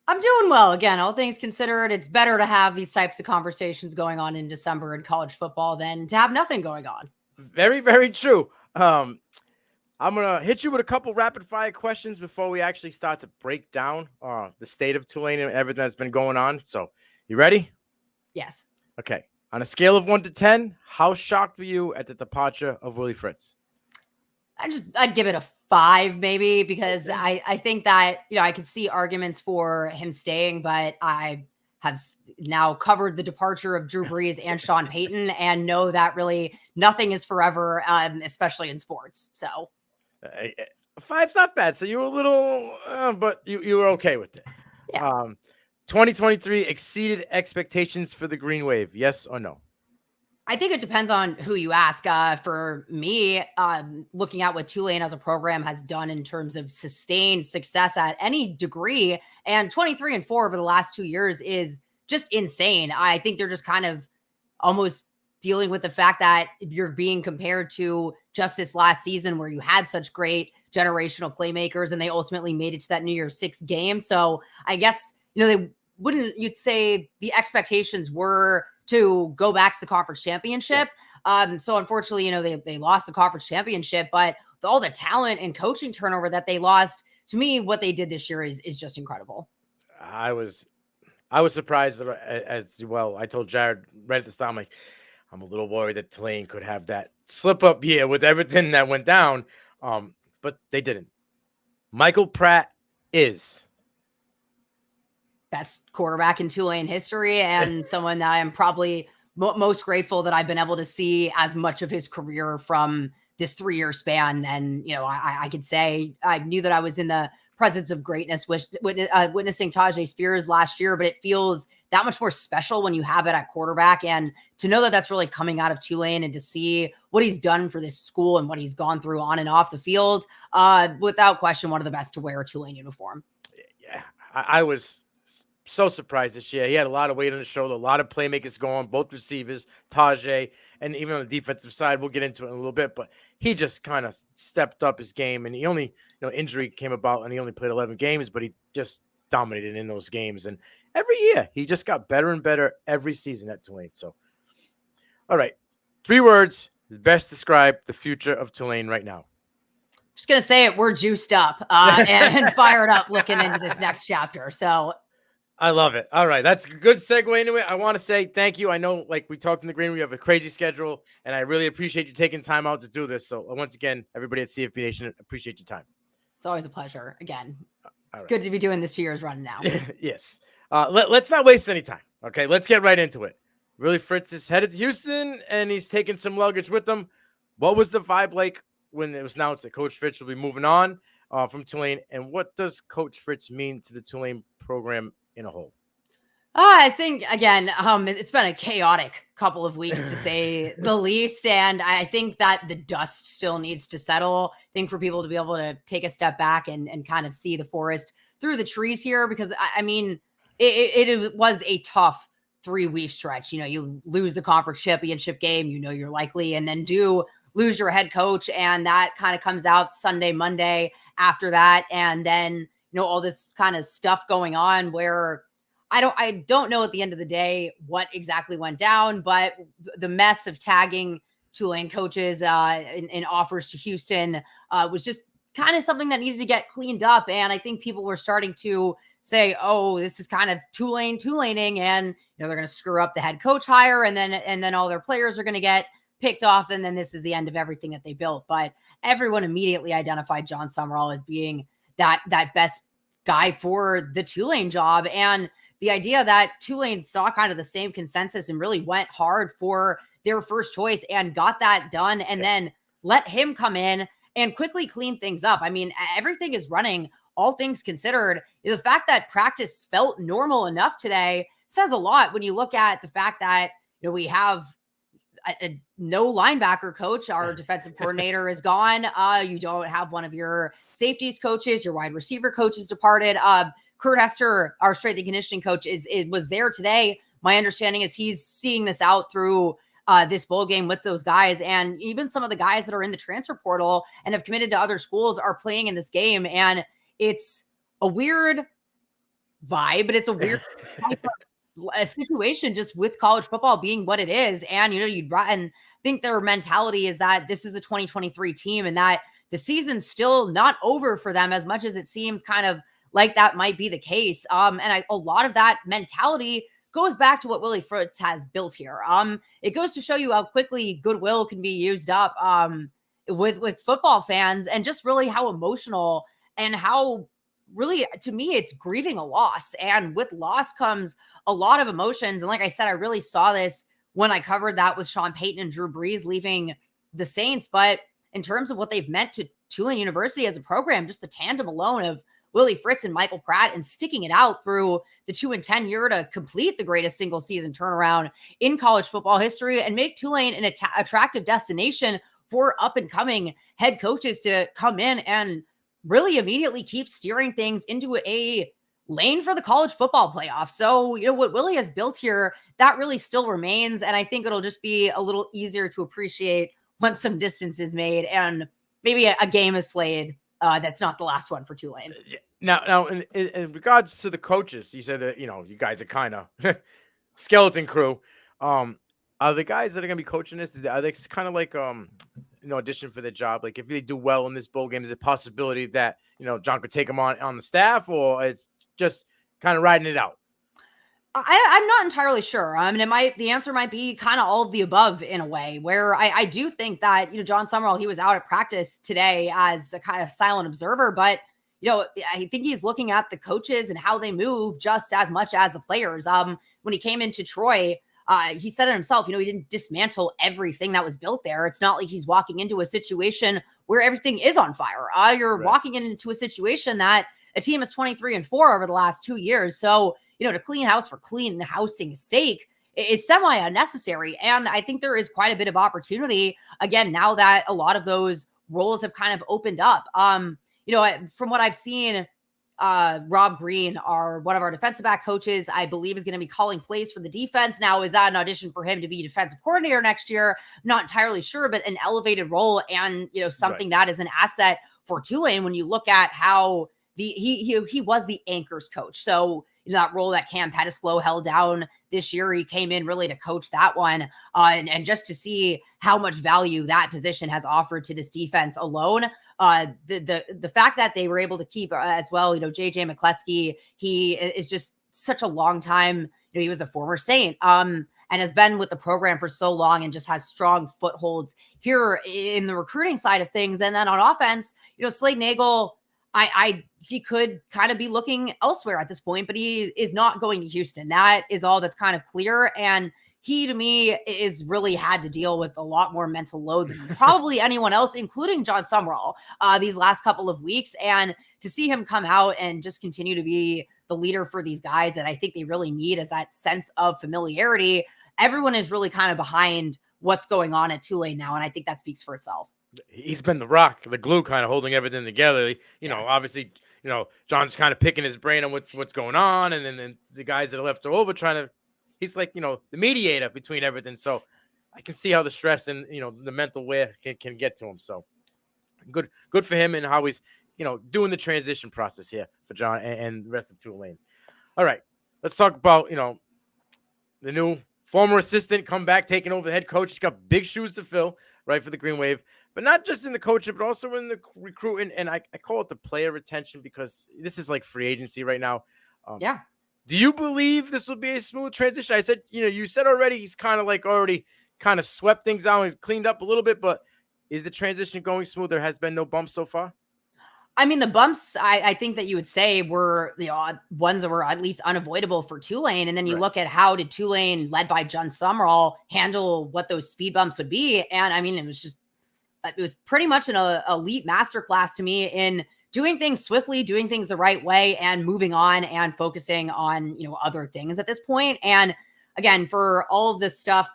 I'm doing well. Again, all things considered, it's better to have these types of conversations going on in December in college football than to have nothing going on. Very, very true. I'm gonna hit you with a couple rapid fire questions before we actually start to break down the state of Tulane and everything that's been going on. So, you ready? Yes. Okay. On a scale of 1 to 10, how shocked were you at the departure of Willie Fritz? I'd give it a 5 maybe because Okay. I think that, I could see arguments for him staying, but I have now covered the departure of Drew Brees and Sean Payton and know that really nothing is forever, especially in sports. So Uh, 5's not bad. So you were a little, but you were okay with it. yeah. Um, 2023 exceeded expectations for the Green Wave. Yes or no? I think it depends on who you ask. For me, looking at what Tulane as a program has done in terms of sustained success at any degree, and 23-4 over the last 2 years is just insane. I think they're just kind of almost dealing with the fact that you're being compared to just this last season where you had such great generational playmakers and they ultimately made it to that New Year's Six game. So I guess, they wouldn't, you'd say the expectations were to go back to the conference championship. So unfortunately, they lost the conference championship, but all the talent and coaching turnover that they lost, to me, what they did this year is just incredible. I was I was surprised as well. I told Jared right at the start, I'm a little worried that Tulane could have that slip up year with everything that went down. But they didn't. Michael Pratt is. Best quarterback in Tulane history and someone that I am probably most grateful that I've been able to see as much of his career from this 3-year span. And, I could say I knew that I was in the presence of greatness witnessing Tajay Spears last year, but it feels that much more special when you have it at quarterback. And to know that that's really coming out of Tulane and to see what he's done for this school and what he's gone through on and off the field, without question, one of the best to wear a Tulane uniform. Yeah, I was so surprised this year. He had a lot of weight on his shoulder, a lot of playmakers going, both receivers, Tajay, and even on the defensive side. We'll get into it in a little bit, but he just kind of stepped up his game. And he only, injury came about and he only played 11 games, but he just dominated in those games. And every year, he just got better and better every season at Tulane. So, all right, 3 words best describe the future of Tulane right now. Just going to say it. We're juiced up and fired up looking into this next chapter. So I love it. All right. That's a good segue into it. I want to say thank you. I know, like we talked in the green, we have a crazy schedule, and I really appreciate you taking time out to do this. So, once again, everybody at CFB Nation, appreciate your time. It's always a pleasure. Again, Right. Good to be doing this 2 years running now. Yes. Let's not waste any time. Okay. Let's get right into it. Willie Fritz is headed to Houston, and he's taking some luggage with him. What was the vibe like when it was announced that Coach Fritz will be moving on from Tulane, and what does Coach Fritz mean to the Tulane program in a whole? I think again, it's been a chaotic couple of weeks to say the least, and I think that the dust still needs to settle. I think for people to be able to take a step back and kind of see the forest through the trees here, because I mean, it was a tough 3-week stretch. You lose the conference championship game, you're likely, and then do lose your head coach, and that kind of comes out Sunday, Monday after that, and then all this kind of stuff going on where I don't know at the end of the day what exactly went down, but the mess of tagging Tulane coaches in offers to Houston was just kind of something that needed to get cleaned up. And I think people were starting to say, oh, this is kind of Tulaning, and they're going to screw up the head coach hire, and then all their players are going to get picked off, and then this is the end of everything that they built. But everyone immediately identified John Summerall as being that best guy for the Tulane job. And the idea that Tulane saw kind of the same consensus and really went hard for their first choice and got that done, and then let him come in and quickly clean things up. I mean, everything is running, all things considered. The fact that practice felt normal enough today says a lot when you look at the fact that we have no linebacker coach. Our defensive coordinator is gone. You don't have one of your safeties coaches. Your wide receiver coach is departed. Kurt Hester, our strength and conditioning coach, was there today. My understanding is he's seeing this out through this bowl game with those guys. And even some of the guys that are in the transfer portal and have committed to other schools are playing in this game. And it's a weird vibe, but it's a weird type of a situation just with college football being what it is. And, you'd and think their mentality is that this is the 2023 team and that the season's still not over for them as much as it seems kind of like that might be the case. A lot of that mentality goes back to what Willie Fritz has built here. It goes to show you how quickly goodwill can be used up with football fans, and just really how emotional and how really, to me, it's grieving a loss. And with loss comes a lot of emotions. And like I said, I really saw this when I covered that with Sean Payton and Drew Brees leaving the Saints. But in terms of what they've meant to Tulane University as a program, just the tandem alone of Willie Fritz and Michael Pratt and sticking it out through the 2-10 year to complete the greatest single season turnaround in college football history and make Tulane an attractive destination for up and coming head coaches to come in and really immediately keep steering things into a lane for the college football playoff. So, what Willie has built here, that really still remains. And I think it'll just be a little easier to appreciate once some distance is made and maybe a game is played that's not the last one for Tulane. Now, in regards to the coaches, you said that, you guys are kind of skeleton crew. Are the guys that are going to be coaching this, are they kind of like, audition for the job? Like, if they do well in this bowl game, is it a possibility that, John could take them on the staff, or it's just kind of riding it out? I'm not entirely sure. I mean, the answer might be kind of all of the above in a way, where I do think that, John Summerall, he was out at practice today as a kind of silent observer, but, I think he's looking at the coaches and how they move just as much as the players. When he came into Troy, he said it himself, he didn't dismantle everything that was built there. It's not like he's walking into a situation where everything is on fire. You're right. Walking into a situation that a team is 23-4 over the last 2 years. So, to clean house for clean housing's sake is semi unnecessary. And I think there is quite a bit of opportunity again, now that a lot of those roles have kind of opened up. From what I've seen, Rob Green, one of our defensive back coaches, I believe is going to be calling plays for the defense. Now, is that an audition for him to be defensive coordinator next year? Not entirely sure, but an elevated role and, something that is an asset for Tulane when you look at how he was the anchors coach. So, that role that Cam Pettislow held down this year, he came in really to coach that one. And just to see how much value that position has offered to this defense alone. The fact that they were able to keep as well, JJ McCleskey, he is just such a long time, he was a former Saint, and has been with the program for so long and just has strong footholds here in the recruiting side of things. And then on offense, Slade Nagel, he could kind of be looking elsewhere at this point, but he is not going to Houston. That is all that's kind of clear. And he, to me, is really had to deal with a lot more mental load than probably anyone else, including John Summerall, these last couple of weeks. And to see him come out and just continue to be the leader for these guys that I think they really need is that sense of familiarity. Everyone is really kind of behind what's going on at Tulane now. And I think that speaks for itself. He's been the rock, the glue, kind of holding everything together. Obviously, John's kind of picking his brain on what's going on. And then the guys that are left over he's like, the mediator between everything. So I can see how the stress and, the mental wear can get to him. So good for him and how he's, doing the transition process here for John and the rest of Tulane. All right, let's talk about, the new former assistant come back, taking over the head coach. He's got big shoes to fill, right, for the Green Wave, but not just in the coaching, but also in the recruiting. And I call it the player retention because this is like free agency right now. Yeah. Do you believe this will be a smooth transition? I said, you said already he's kind of like already kind of swept things out. He's cleaned up a little bit, but is the transition going smooth? There has been no bumps so far? I mean, the bumps, I think that you would say were the ones that were at least unavoidable for Tulane. And then you look at how did Tulane, led by John Summerall, handle what those speed bumps would be. And I mean, it was pretty much an elite masterclass to me in doing things swiftly, doing things the right way, and moving on and focusing on, other things at this point. And again, for all of this stuff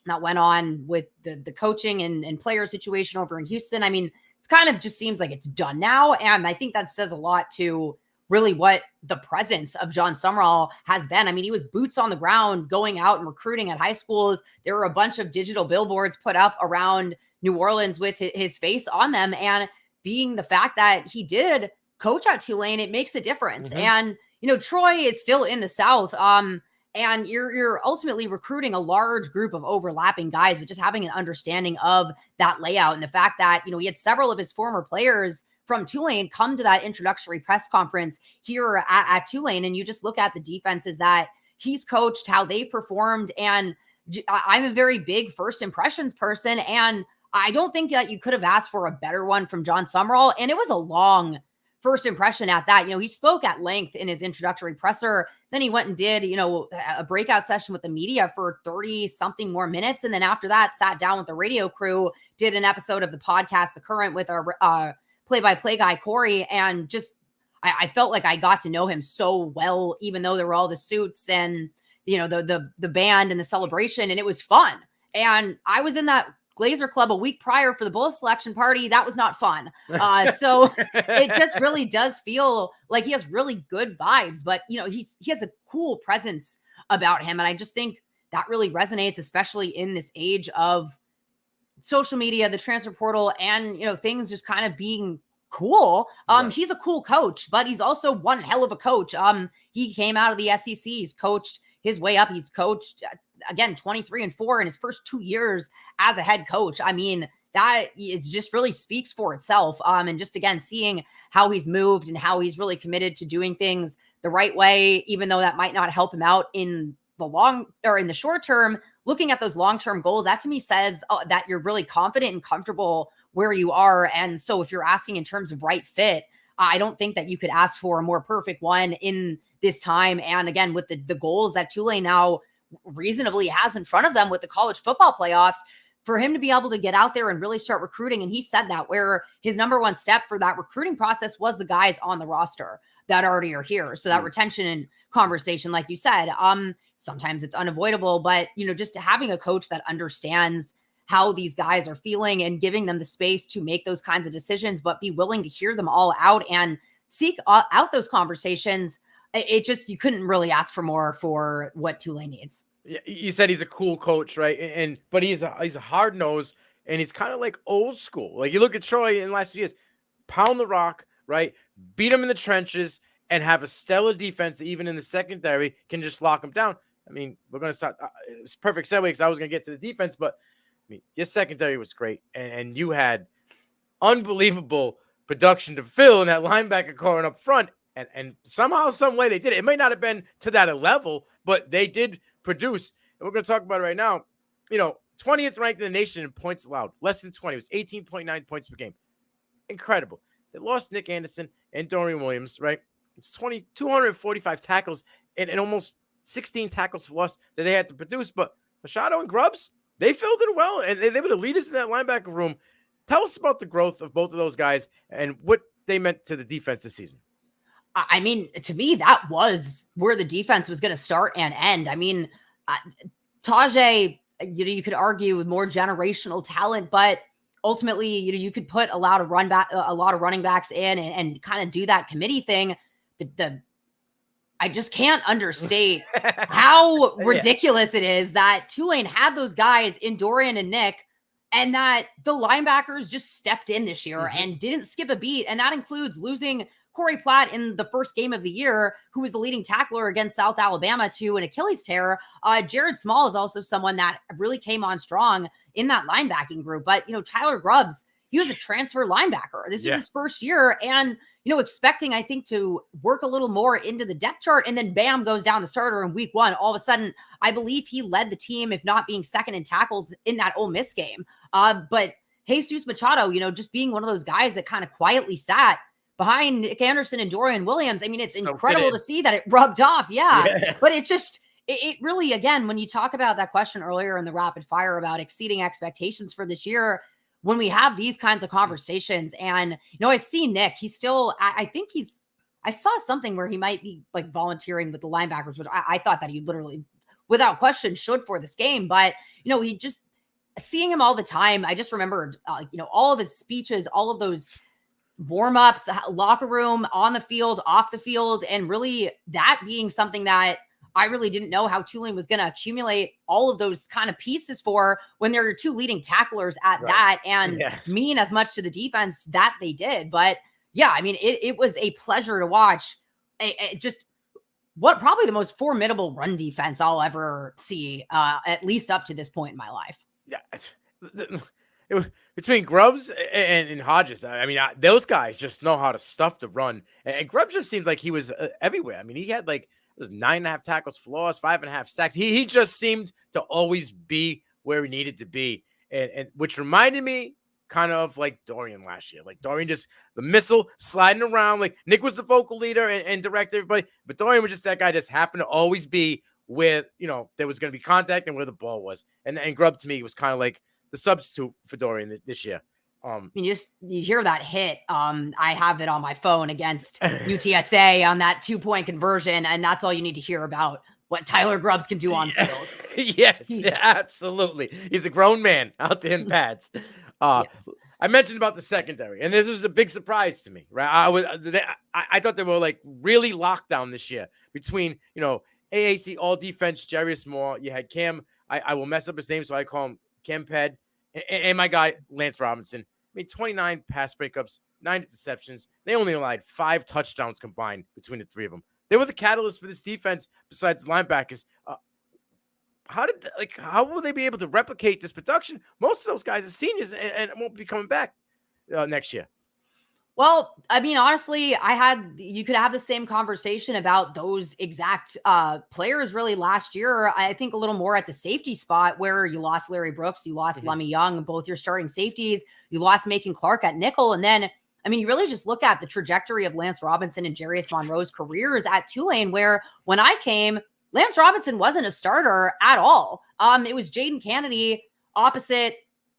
that went on with the coaching and player situation over in Houston, I mean, it kind of just seems like it's done now. And I think that says a lot to really what the presence of John Summerall has been. I mean, he was boots on the ground going out and recruiting at high schools. There were a bunch of digital billboards put up around New Orleans with his face on them. And being the fact that he did coach at Tulane, it makes a difference. Mhm. And, Troy is still in the South. And you're ultimately recruiting a large group of overlapping guys, but just having an understanding of that layout and the fact that, he had several of his former players from Tulane come to that introductory press conference here at Tulane. And you just look at the defenses that he's coached, how they performed. And I'm a very big first impressions person. And I don't think that you could have asked for a better one from John Summerall. And it was a long first impression at that. He spoke at length in his introductory presser. Then he went and did, a breakout session with the media for 30 something more minutes. And then after that, sat down with the radio crew, did an episode of the podcast, The Current, with our play-by-play guy, Corey. And just, I felt like I got to know him so well, even though there were all the suits and, the band and the celebration, and it was fun. And I was in that Glazer Club a week prior for the Bull selection party. That was not fun. So it just really does feel like he has really good vibes, but he has a cool presence about him. And I just think that really resonates, especially in this age of social media, the transfer portal, and, things just kind of being cool. Right. He's a cool coach, but he's also one hell of a coach. He came out of the SEC. He's coached his way up. He's coached, again, 23-4 in his first 2 years as a head coach. I mean, that it just really speaks for itself. And just, again, seeing how he's moved and how he's really committed to doing things the right way, even though that might not help him out in the short term, looking at those long-term goals, that to me says that you're really confident and comfortable where you are. And so if you're asking in terms of right fit, I don't think that you could ask for a more perfect one in this time. And again, with the goals that Tulane now reasonably has in front of them with the college football playoffs, for him to be able to get out there and really start recruiting. And he said that where his number one step for that recruiting process was the guys on the roster that already are here. So that retention and conversation, like you said, sometimes it's unavoidable, but just having a coach that understands how these guys are feeling and giving them the space to make those kinds of decisions, but be willing to hear them all out and seek out those conversations. It just, you couldn't really ask for more for what Tulane needs. Yeah, you said he's a cool coach, right? But he's a hard nose, and he's kind of like old school. Like you look at Troy in the last few years, pound the rock, right? Beat him in the trenches, and have a stellar defense that even in the secondary can just lock him down. I mean, we're gonna start. It's perfect segue because I was gonna get to the defense, but I mean, your secondary was great, and you had unbelievable production to fill in that linebacker core and up front. And somehow, some way they did it. It may not have been to that level, but they did produce. And we're going to talk about it right now. 20th ranked in the nation in points allowed. Less than 20. It was 18.9 points per game. Incredible. They lost Nick Anderson and Dorian Williams, right? It's 245 tackles and almost 16 tackles for loss that they had to produce. But Machado and Grubbs, they filled in well, and they were the leaders in that linebacker room. Tell us about the growth of both of those guys and what they meant to the defense this season. I mean, to me, that was where the defense was going to start and end. I mean, Tajay, you could argue with more generational talent, but ultimately, you could put a lot of running backs in and kind of do that committee thing. I just can't understate how ridiculous it is that Tulane had those guys in Dorian and Nick, and that the linebackers just stepped in this year and didn't skip a beat. And that includes losing Corey Platt in the first game of the year, who was the leading tackler against South Alabama to an Achilles tear. Jared Small is also someone that really came on strong in that linebacking group. But, Tyler Grubbs, he was a transfer linebacker. This was his first year. And, expecting, I think, to work a little more into the depth chart. And then bam, goes down the starter in week one. All of a sudden, I believe he led the team, if not being second in tackles in that Ole Miss game. But Jesus Machado, just being one of those guys that kind of quietly sat behind Nick Anderson and Dorian Williams. I mean, it's incredible to see that it rubbed off. Yeah. But it really, again, when you talk about that question earlier in the rapid fire about exceeding expectations for this year, when we have these kinds of conversations and, I see Nick, he's still, I think I saw something where he might be like volunteering with the linebackers, which I thought that he literally, without question, should for this game. But, he just, seeing him all the time, I just remembered, all of his speeches, all of those warm-ups, locker room, on the field, off the field, and really that being something that I really didn't know how Tulane was going to accumulate all of those kind of pieces for when there are two leading tacklers at that and mean as much to the defense that they did. But, Yeah, I mean, it was a pleasure to watch. Just what probably the most formidable run defense I'll ever see, at least up to this point in my life. Yeah, it was between Grubbs and Hodges. I mean, those guys just know how to stuff the run. And Grubbs just seemed like he was everywhere. I mean, he had like it was 9.5 tackles for loss, 5.5 sacks. He just seemed to always be where he needed to be, and which reminded me kind of like Dorian last year. Like Dorian just the missile sliding around. Like Nick was the vocal leader and directed everybody, but Dorian was just that guy. Just happened to always be where there was going to be contact and where the ball was. And Grubb to me was kind of like the substitute for Dorian this year. I mean, you hear that hit. I have it on my phone against UTSA on that 2-point conversion, and that's all you need to hear about what Tyler Grubbs can do on field. Yes, absolutely. He's a grown man out there in pads. Yes. I mentioned about the secondary, and this was a big surprise to me, right? I thought they were like really locked down this year between AAC all defense, Jarius Moore. You had Cam. I will mess up his name, so I call him Cam Ped, and my guy Lance Robinson. I mean, 29 pass breakups, 9 interceptions. They only allowed 5 touchdowns combined between the 3 of them. They were the catalyst for this defense. Besides linebackers, how will they be able to replicate this production? Most of those guys are seniors and won't be coming back next year. Well, I mean, honestly, you could have the same conversation about those exact players really last year. I think a little more at the safety spot where you lost Larry Brooks, you lost Lemmy Young, both your starting safeties, you lost Macon Clark at nickel. And then, I mean, you really just look at the trajectory of Lance Robinson and Jarius Monroe's careers at Tulane, where when I came, Lance Robinson wasn't a starter at all. It was Jaden Kennedy opposite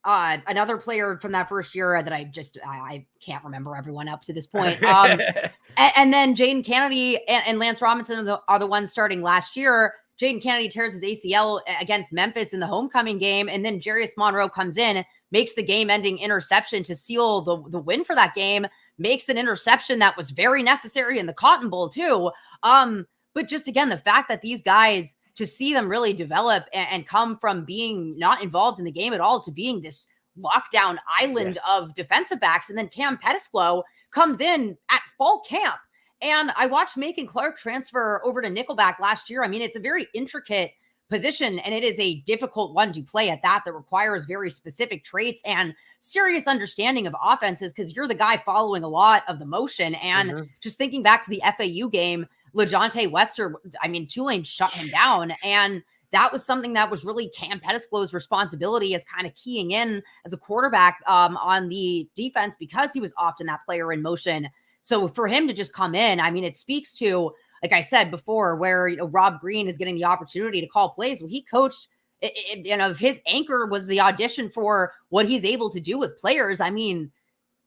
another player from that first year that I can't remember everyone up to this point. And then Jaden Kennedy and Lance Robinson are the ones starting last year. Jaden Kennedy tears his ACL against Memphis in the homecoming game. And then Jarius Monroe comes in, makes the game-ending interception to seal the win for that game, makes an interception that was very necessary in the Cotton Bowl too. But just again, the fact that these guys, to see them really develop and come from being not involved in the game at all to being this lockdown island of defensive backs. And then Cam Pettisclo comes in at fall camp. And I watched Macon Clark transfer over to nickelback last year. I mean, it's a very intricate position, and it is a difficult one to play at that requires very specific traits and serious understanding of offenses because you're the guy following a lot of the motion. And just thinking back to the FAU game, LaJohntay Wester, I mean, Tulane shut him down. And that was something that was really Cam Pettisclo's responsibility as kind of keying in as a quarterback on the defense because he was often that player in motion. So for him to just come in, I mean, it speaks to, like I said before, where Rob Green is getting the opportunity to call plays. Well, he coached, his anchor was the audition for what he's able to do with players. I mean,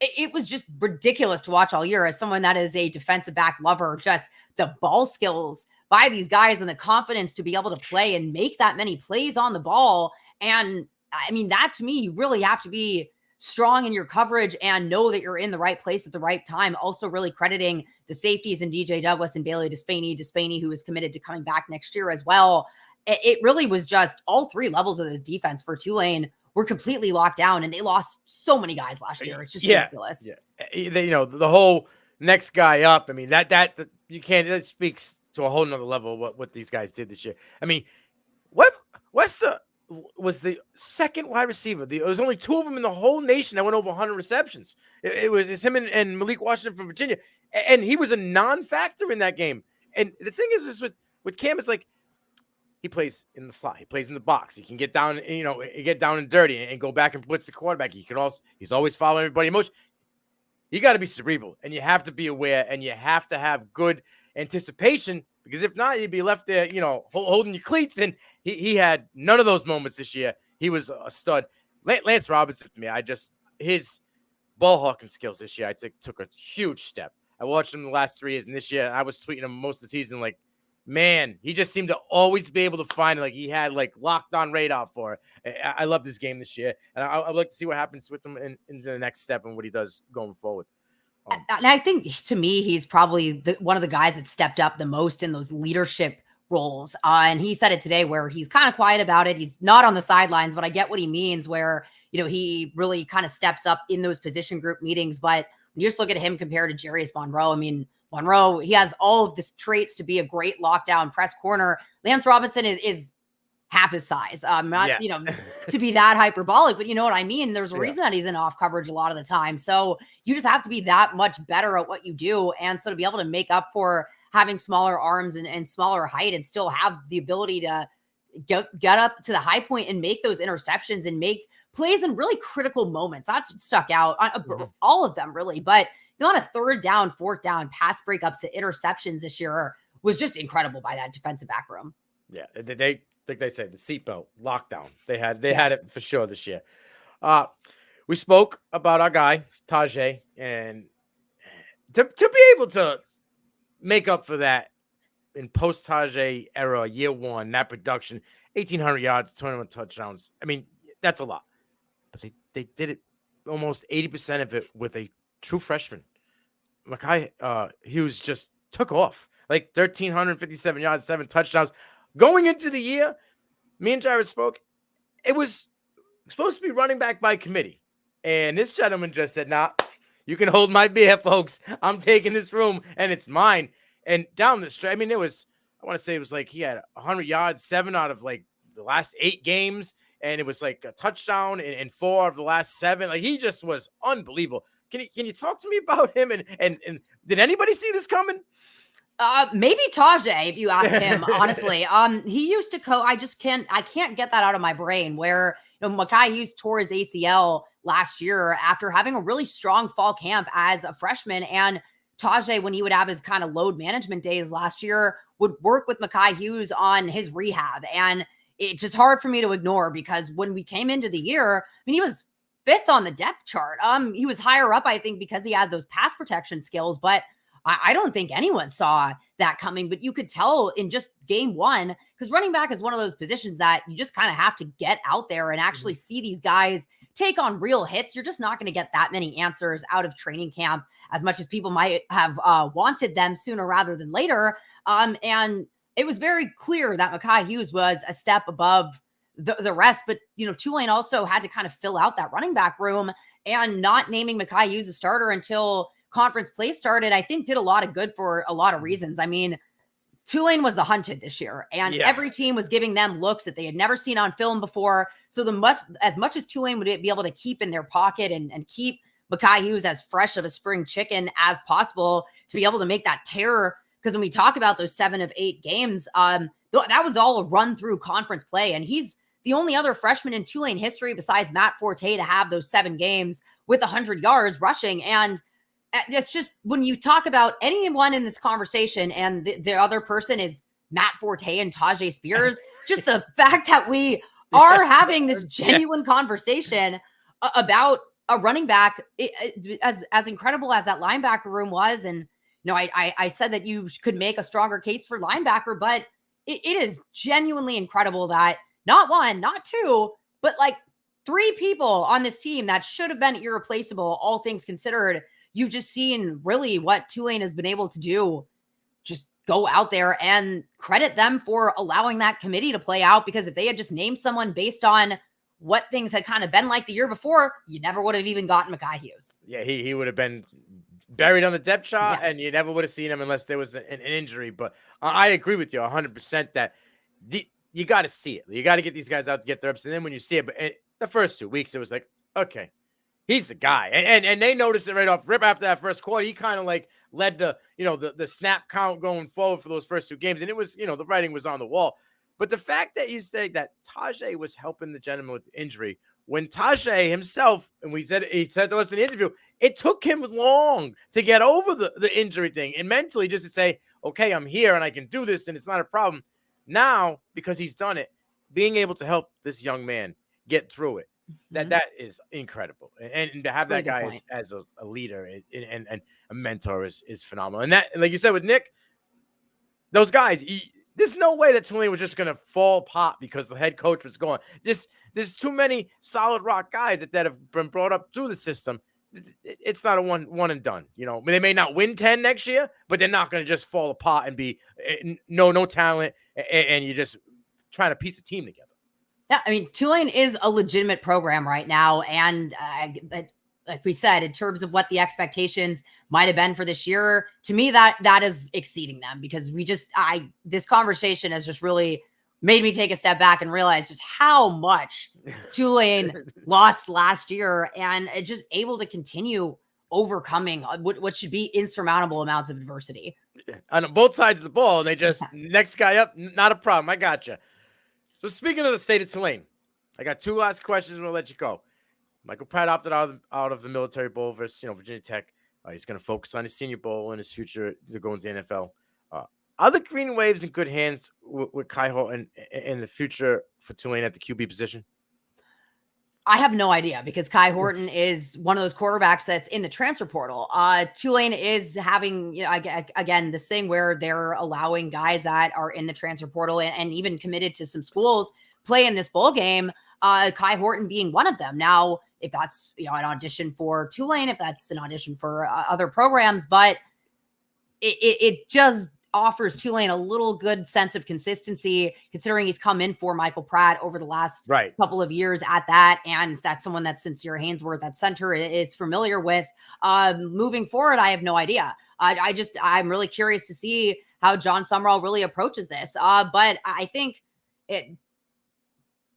it was just ridiculous to watch all year as someone that is a defensive back lover, just the ball skills by these guys and the confidence to be able to play and make that many plays on the ball. And I mean, that to me, you really have to be strong in your coverage and know that you're in the right place at the right time. Also really crediting the safeties and DJ Douglas and Bailey Despaney, who is committed to coming back next year as well. It really was just all 3 levels of the defense for Tulane were completely locked down, and they lost so many guys last year. It's just ridiculous. Yeah. The whole next guy up. I mean, that you can't. That speaks to a whole nother level what these guys did this year. I mean, Wester was the second wide receiver. There was only 2 of them in the whole nation that went over 100 receptions. It's him and Malik Washington from Virginia, and he was a non-factor in that game. And the thing is with Cam, it's like he plays in the slot, he plays in the box. He can get down, get down and dirty and go back and blitz the quarterback. He's always following everybody in motion. You got to be cerebral, and you have to be aware, and you have to have good anticipation, because if not, you'd be left there, holding your cleats. And he had none of those moments this year. He was a stud. Lance Robinson, to me, his ball hawking skills this year, I took a huge step. I watched him the last 3 years, and this year I was tweeting him most of the season, like, man, he just seemed to always be able to find it. Like he had locked on radar for it. I love this game this year, and I'd like to see what happens with him in the next step and what he does going forward. And I think, to me, he's probably one of the guys that stepped up the most in those leadership roles. And he said it today where he's kind of quiet about it. He's not on the sidelines, but I get what he means where, he really kind of steps up in those position group meetings. But when you just look at him compared to Jarius Monroe, I mean, Monroe, he has all of the traits to be a great lockdown press corner. Lance Robinson is half his size. Not, to be that hyperbolic, but you know what I mean? There's a reason that he's in off coverage a lot of the time. So you just have to be that much better at what you do. And so to be able to make up for having smaller arms and smaller height and still have the ability to get up to the high point and make those interceptions and make plays in really critical moments. That's what stuck out. All of them really, but the amount of third down, fourth down, pass breakups to interceptions this year was just incredible by that defensive back room. Yeah, they like they said, the seatbelt lockdown. They had it for sure this year. We spoke about our guy Tajay, and to be able to make up for that in post Tajay era, year one, that production, 1,800 yards, 21 touchdowns. I mean, that's a lot, but they did it almost 80% of it with a true freshman. Mackay Hughes just took off, like 1,357 yards, 7 touchdowns. Going into the year, me and Jared spoke, it was supposed to be running back by committee. And this gentleman just said, nah, you can hold my beer, folks. I'm taking this room, and it's mine. And down the stretch, I mean, I want to say it was like he had 100 yards, 7 out of like the last 8 games. And it was like a touchdown in 4 of the last 7. Like, he just was unbelievable. Can you talk to me about him? And did anybody see this coming? Maybe Tajay, if you ask him, honestly. He used to I can't get that out of my brain where, Mackay Hughes tore his ACL last year after having a really strong fall camp as a freshman. And Tajay, when he would have his kind of load management days last year, would work with Mackay Hughes on his rehab. And it's just hard for me to ignore because when we came into the year, I mean, he was 5th on the depth chart. He was higher up, I think, because he had those pass protection skills, but I don't think anyone saw that coming, but you could tell in just game one, because running back is one of those positions that you just kind of have to get out there and actually see these guys take on real hits. You're just not going to get that many answers out of training camp as much as people might have wanted them sooner rather than later. And it was very clear that Mackay Hughes was a step above the rest, but Tulane also had to kind of fill out that running back room, and not naming Mackay Hughes a starter until conference play started, I think did a lot of good for a lot of reasons. I mean, Tulane was the hunted this year, and every team was giving them looks that they had never seen on film before. So as much as Tulane would be able to keep in their pocket and keep Mackay Hughes as fresh of a spring chicken as possible to be able to make that terror. Because when we talk about those 7 of 8 games, that was all a run through conference play. And he's the only other freshman in Tulane history besides Matt Forte to have those 7 games with 100 yards rushing. And it's just, when you talk about anyone in this conversation and the other person is Matt Forte and Tajay Spears, just the fact that we are having this genuine conversation about a running back, as incredible as that linebacker room was. And, I said that you could make a stronger case for linebacker, but it is genuinely incredible that not 1, not 2, but like 3 people on this team that should have been irreplaceable, all things considered. You've just seen really what Tulane has been able to do. Just go out there and credit them for allowing that committee to play out, because if they had just named someone based on what things had kind of been like the year before, you never would have even gotten Mackay Hughes. Yeah, he would have been buried on the depth chart, and you never would have seen him unless there was an injury. But I agree with you 100% that you got to see it. You got to get these guys out to get their ups, and then when you see it, but the first 2 weeks, it was like, okay, he's the guy. And they noticed it right off rip after that first quarter. He kind of like led the snap count going forward for those first 2 games. And it was, the writing was on the wall. But the fact that you say that Tajay was helping the gentleman with the injury, when Tajay himself, and he said to us in the interview, it took him long to get over the injury thing, and mentally just to say, okay, I'm here and I can do this and it's not a problem. Now, because he's done it, being able to help this young man get through it, that is incredible. And to have that guy as a leader and a mentor is phenomenal. And that, like you said with Nick, those guys, there's no way that Tulane was just going to fall apart because the head coach was gone. There's too many solid rock guys that have been brought up through the system. It's not a one and done. They may not win 10 next year, but they're not going to just fall apart and be no talent, and you're just trying to piece a team together. Yeah, I mean, Tulane is a legitimate program right now, and like we said, in terms of what the expectations might have been for this year, to me, that is exceeding them, because this conversation has just really made me take a step back and realize just how much Tulane lost last year, and just able to continue overcoming what should be insurmountable amounts of adversity on both sides of the ball. They just next guy up, not a problem. I gotcha. So speaking of the state of Tulane, I got two last questions and we'll let you go. Michael Pratt opted out of the Military Bowl versus Virginia Tech. He's going to focus on his Senior Bowl and his future to go into the NFL. Are the Green Waves in good hands with Kai Horton in the future for Tulane at the QB position? I have no idea, because Kai Horton is one of those quarterbacks that's in the transfer portal. Tulane is having, again, this thing where they're allowing guys that are in the transfer portal and even committed to some schools play in this bowl game. Kai Horton being one of them. Now, if that's an audition for Tulane, if that's an audition for other programs, but it just offers Tulane a little good sense of consistency, considering he's come in for Michael Pratt over the last couple of years at that. And that's someone that Sincere Haynesworth at center is familiar with. Moving forward, I have no idea. I'm really curious to see how John Sumrall really approaches this. But I think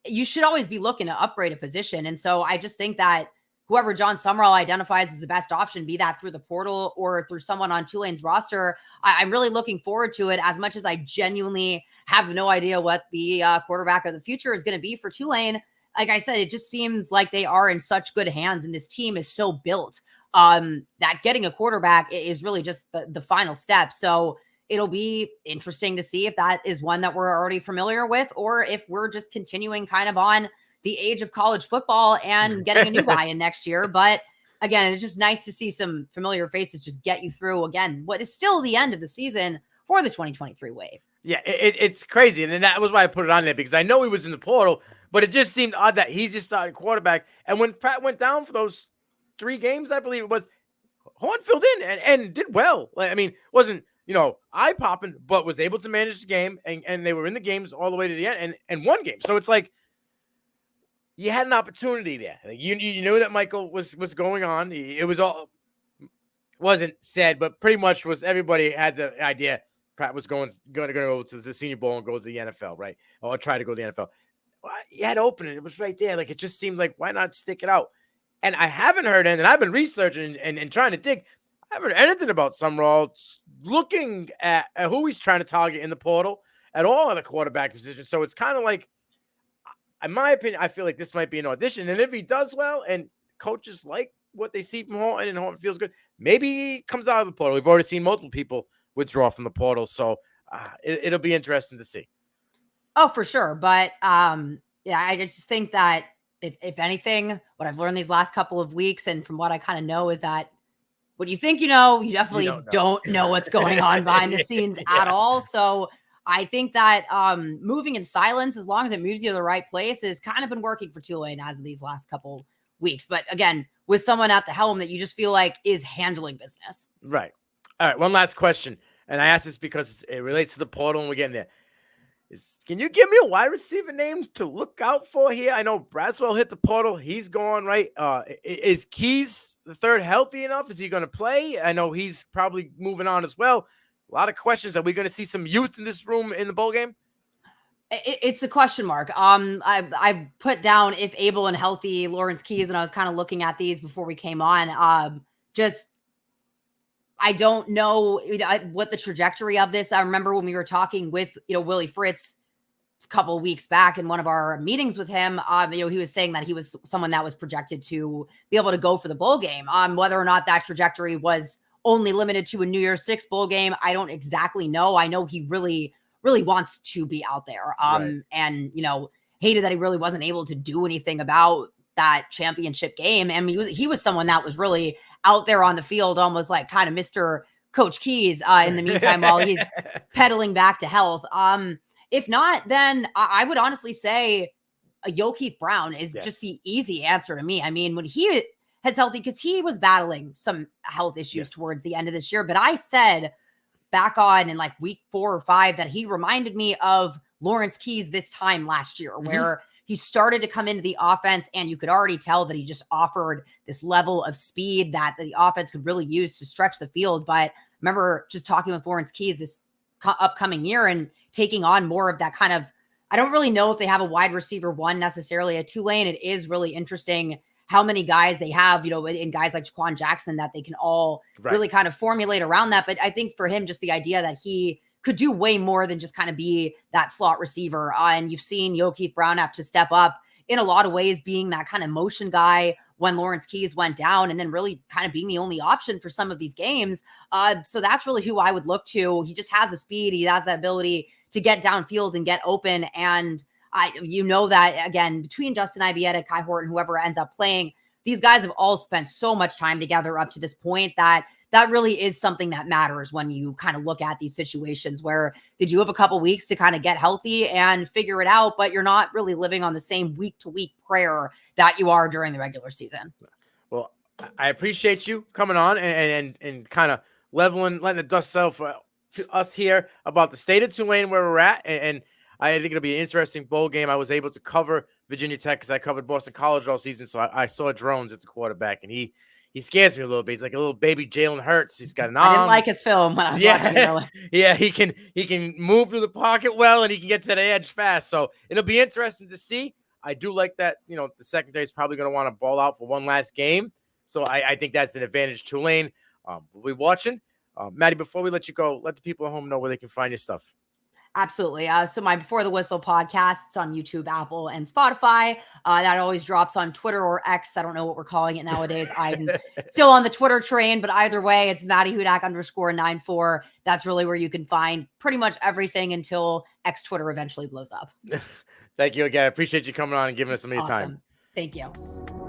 you should always be looking to upgrade a position. And so I just think that whoever John Sumrall identifies as the best option, be that through the portal or through someone on Tulane's roster, I'm really looking forward to it, as much as I genuinely have no idea what the quarterback of the future is going to be for Tulane. Like I said, it just seems like they are in such good hands, and this team is so built that getting a quarterback is really just the final step. So it'll be interesting to see if that is one that we're already familiar with, or if we're just continuing kind of on the age of college football and getting a new guy in next year. But again, it's just nice to see some familiar faces just get you through, again, what is still the end of the season for the 2023 wave. Yeah, it's crazy. And then that was why I put it on there, because I know he was in the portal, but it just seemed odd that he's just starting quarterback. And when Pratt went down for those 3 games, I believe it was, Horn filled in and did well. Wasn't, eye-popping, but was able to manage the game, and they were in the games all the way to the end and won games. So it's like, you had an opportunity there. You knew that Michael was going on. It was wasn't said, but pretty much was, everybody had the idea Pratt was going to go to the Senior Bowl and go to the NFL, right? Or try to go to the NFL. Well, you had to open it. It was right there. Like, it just seemed like, why not stick it out? And I haven't heard anything. I've been researching and trying to dig. I haven't heard anything about Sumrall looking at who he's trying to target in the portal at all at the quarterback position. So it's kind of like, in my opinion, I feel like this might be an audition. And if he does well and coaches like what they see from Horton and Horton feels good, maybe he comes out of the portal. We've already seen multiple people withdraw from the portal. So it'll be interesting to see. Oh, for sure. But I just think that if anything, what I've learned these last couple of weeks, and from what I kind of know, is that what you think you definitely don't know what's going on behind the scenes at all. So I think that moving in silence, as long as it moves you to the right place, has kind of been working for Tulane as of these last couple weeks. But again, with someone at the helm that you just feel like is handling business. Right. All right. One last question. And I ask this because it relates to the portal and we're getting there. Can you give me a wide receiver name to look out for here? I know Braswell hit the portal. He's gone, right? Is Keys the third healthy enough? Is he going to play? I know he's probably moving on as well. A lot of questions. Are we going to see some youth in this room in the bowl game? It's a question mark. I put down, if able and healthy, Lawrence Keys, and I was kind of looking at these before we came on. I don't know what the trajectory of this. I remember when we were talking with, Willie Fritz a couple of weeks back in one of our meetings with him, he was saying that he was someone that was projected to be able to go for the bowl game. Whether or not that trajectory was only limited to a New Year's Six bowl game, I don't exactly know. I know he really, really wants to be out there. And, hated that he really wasn't able to do anything about that championship game. And he was someone that was really out there on the field, almost like kind of Mr. Coach Keys in the meantime, while he's pedaling back to health. If not, then I would honestly say Yokeith Brown is just the easy answer to me. I mean, when he has healthy, because he was battling some health issues towards the end of this year, but I said back on in like week 4 or 5 that he reminded me of Lawrence Keys this time last year, where he started to come into the offense, and you could already tell that he just offered this level of speed that the offense could really use to stretch the field. But I remember just talking with Lawrence Keys this upcoming year and taking on more of that kind of, I don't really know if they have a wide receiver one necessarily at Tulane. It is really interesting how many guys they have, in guys like Jaquan Jackson, that they can all really kind of formulate around that. But I think for him, just the idea that he could do way more than just kind of be that slot receiver. And you've seen Keith Brown have to step up in a lot of ways, being that kind of motion guy when Lawrence Keys went down, and then really kind of being the only option for some of these games. So that's really who I would look to. He just has the speed. He has that ability to get downfield and get open. And that, again, between Justin Ibieta, Kai Horton, whoever ends up playing, these guys have all spent so much time together up to this point that really is something that matters when you kind of look at these situations where did you have a couple weeks to kind of get healthy and figure it out, but you're not really living on the same week-to-week prayer that you are during the regular season. Well, I appreciate you coming on and kind of letting the dust settle for us here about the state of Tulane, where we're at. And I think it'll be an interesting bowl game. I was able to cover Virginia Tech because I covered Boston College all season. So I saw Drones at the quarterback, and he scares me a little bit. He's like a little baby Jalen Hurts. He's got an arm. I didn't like his film when I was watching it earlier. Yeah, he can move through the pocket well, and he can get to the edge fast. So it'll be interesting to see. I do like that, the secondary is probably going to want to ball out for one last game. So I think that's an advantage to Tulane. We'll be watching. Maddy, before we let you go, let the people at home know where they can find your stuff. Absolutely. So my Before the Whistle podcast, it's on YouTube, Apple, and Spotify. That always drops on Twitter or X. I don't know what we're calling it nowadays. I'm still on the Twitter train, but either way, it's Maddy Hudak _94. That's really where you can find pretty much everything until X Twitter eventually blows up. Thank you again. I appreciate you coming on and giving us some of your time. Thank you.